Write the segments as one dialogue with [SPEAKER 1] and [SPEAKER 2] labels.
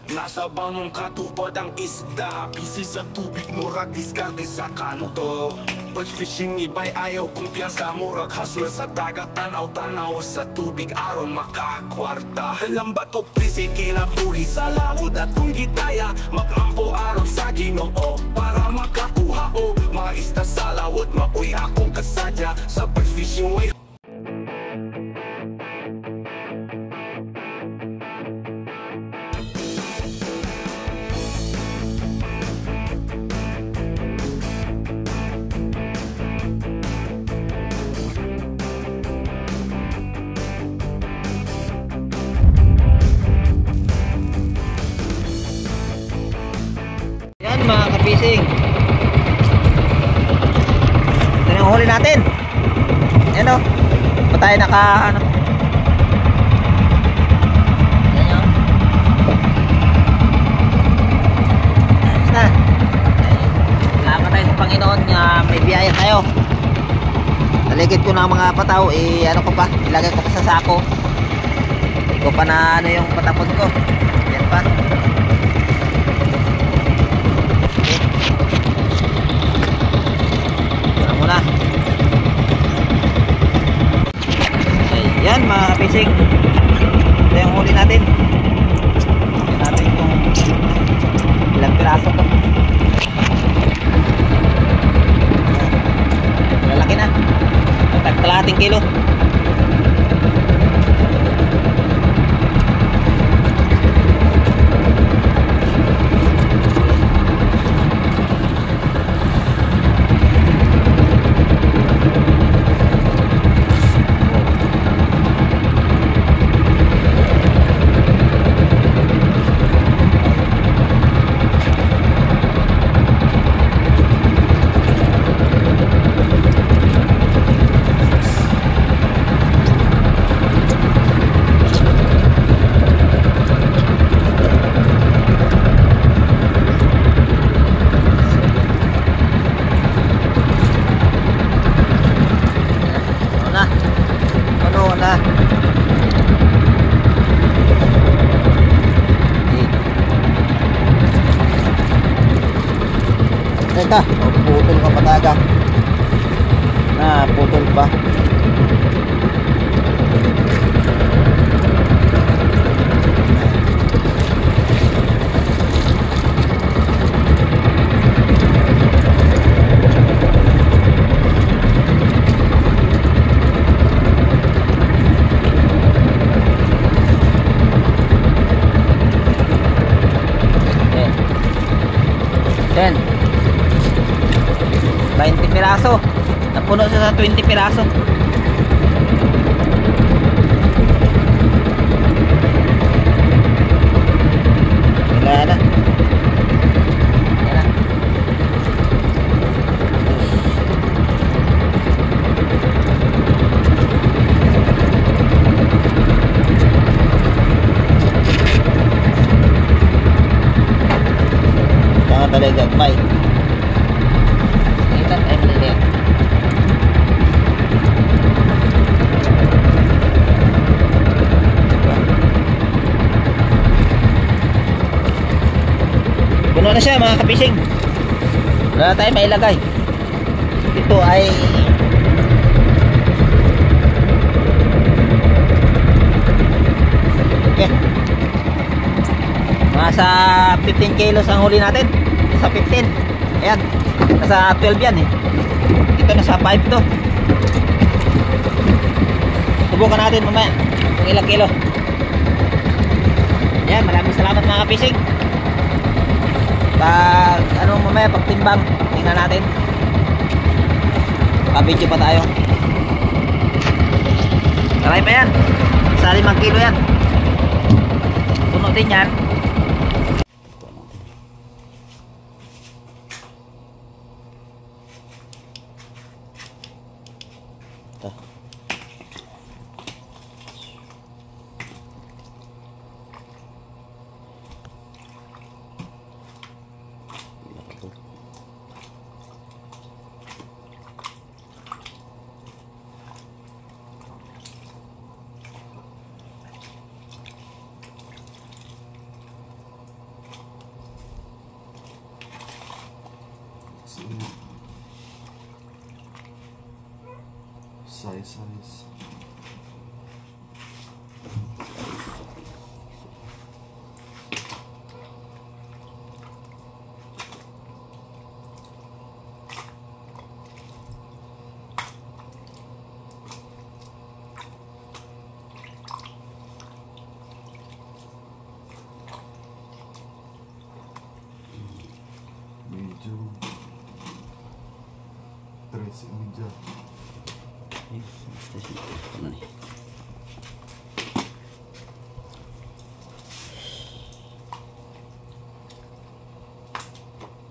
[SPEAKER 1] Nasa bangong katupad ang isda, busy sa tubig, murag diskarte sa kanto. Pag fishing iba'y ayaw kumpiyansa, murag hustler sa dagat, tanaw-tanaw sa tubig, aron makakwarta. Lambat o prisi, kinabuhi sa laod at kung gitaya, maglampo aron sa Ginoo para makakuha o mga isda sa lawod. Maoy akong kasadya sa pag-fishing way.
[SPEAKER 2] Yan mga kapising, ito yung huli natin. Yan o, pa tayo naka ano. Yan yun. Ayos na. Salamat tayo sa Panginoon nga may biyaya tayo. Taligid ko na ang mga pataw, ano ko pa, ilagay ko pa sa sako. Hindi ko pa na ano yung patapon ko. Yan pa. Yan mga kapising, ito yung huli natin. Ito natin kung ilang piraso to. Lalaki na, kalahating kilo. Teka, putol ka pataga. Putol pa. Then 20 piraso. Napuno siya sa 20 piraso. Wala na. Mga talaga may puno na siya mga kapising. Wala tayo mailagay. Ito ay okay. Nasa 15 kilos ang huli natin. Nasa 15. Ayan. Nasa 12 yan eh. Ito nasa 5 to. Subukan natin mamaya kung ilang kilo. Ayan. Maraming salamat mga kapising. Pag ano mamaya pagtimbang tingnan natin, kabidyo pa tayo. Marami pa yan, sa 5 kilo yan, puno din yan.
[SPEAKER 3] Size. Medyo 13 media.
[SPEAKER 2] Ano nih?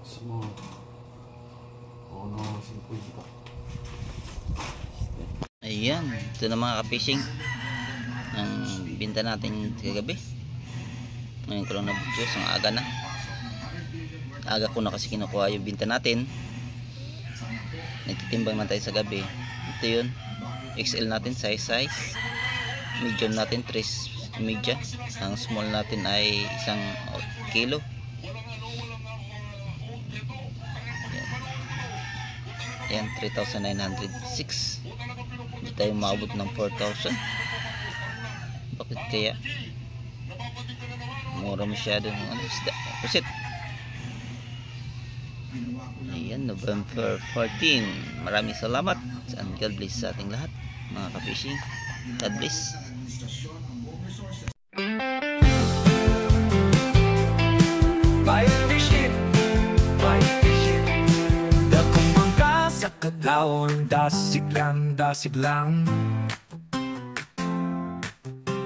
[SPEAKER 3] Semua ono 50.
[SPEAKER 2] Ayan, ito na mga ka-fishing ang binta natin kagabi. Ngayon ko lang na-videos, ang aga na. Aga ko na kasi kinukuha yung binta natin. Nagtitimbang na tayo sa gabi. Ito yun, XL natin size, medium natin 3 media, ang small natin ay 1 kilo. Yan, 3,906. Hindi tayo maabot ng 4,000. Bakit kaya? Mura masyado ng isda. Pusit. Ayan, November 14. Maraming salamat. And God bless sa ating lahat, mga ka-fishing. God bless.
[SPEAKER 1] Dakong mangga sa kadlaon, dasig lang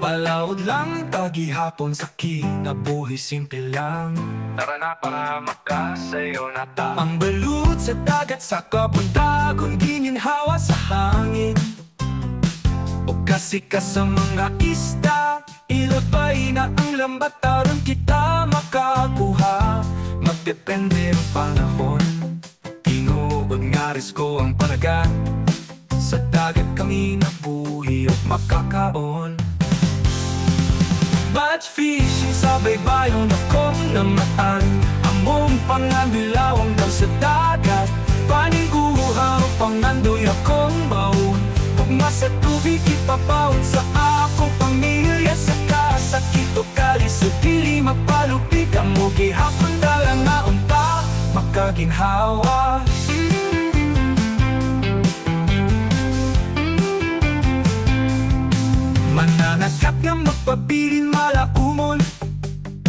[SPEAKER 1] palawod lang, tagihapon sa kinabuhi, simple lang. Tara na para makasayo na ta. Ang balut sa dagat sa kabuntagon, gininhawa sa hangin. O kasi ka sa mga isda, ilabay na ang lambat, aron kita makakuha. Magdepende ang panahon, tinuod nga risko ang panagat. Sa dagat kami nabuhi at makakaon. Batch fishing sa baybayon akong namataan. Among pangabilawang daw sa dagat, paniguha o pangandoy akong baon. Pugma sa tubig ipapaon sa akong pamilya. Sa kasakit o kalis o dili mapalupig, ang mo gihapon dalang nga unta makaginhawa. Mananagkat nga magpabilin malaumon,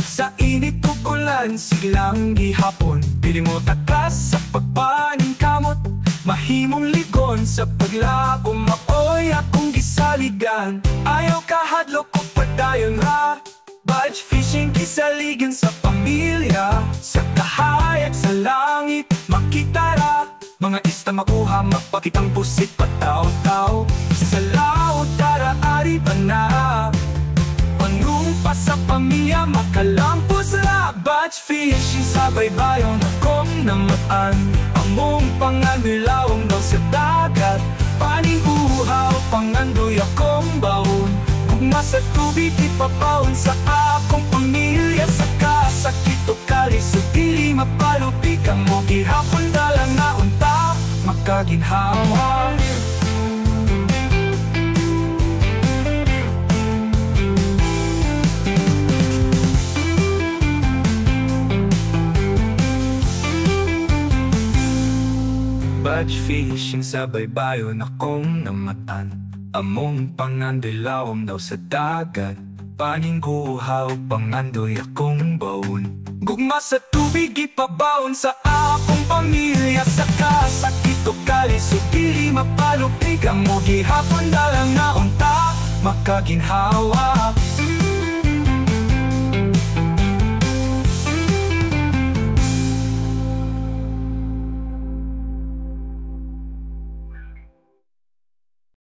[SPEAKER 1] sa init o ulan siglang gihapon. Pili mo takas sa pagpaning kamot, mahimong ligon sa paglabo. Maoy akong gisaligan, ayaw kahadlok o padayon ra. Batch fishing kisaligan sa pamilya, sa kahayag sa langit makita ra. Mga ista makuha, magpakitang pusit pataw-taw. Sa laot tara ari pa na, panumpa sa pamilya makalampos ra. Batch fishing sa baybayon akong namataan. Among panganilawang daw sa dagat, paniguha o pangandoy akong baon. Gugma sa tubig ipapaon sa akong pamilya. Sa kasakit o kalis o dili mapalupig, ang mo gihapon dalang na unta makaginhawa. Batch fishing sa baybayon akong namatan. Among pangandilawom daw sa dagat, paningguhaw pangandoy akong baon. Gugma sa tubig ipabaon sa akong pamilya. Sa kasakit o kalis o dili mapalupig, ang mo gihapon dalang na unta makaginhawa.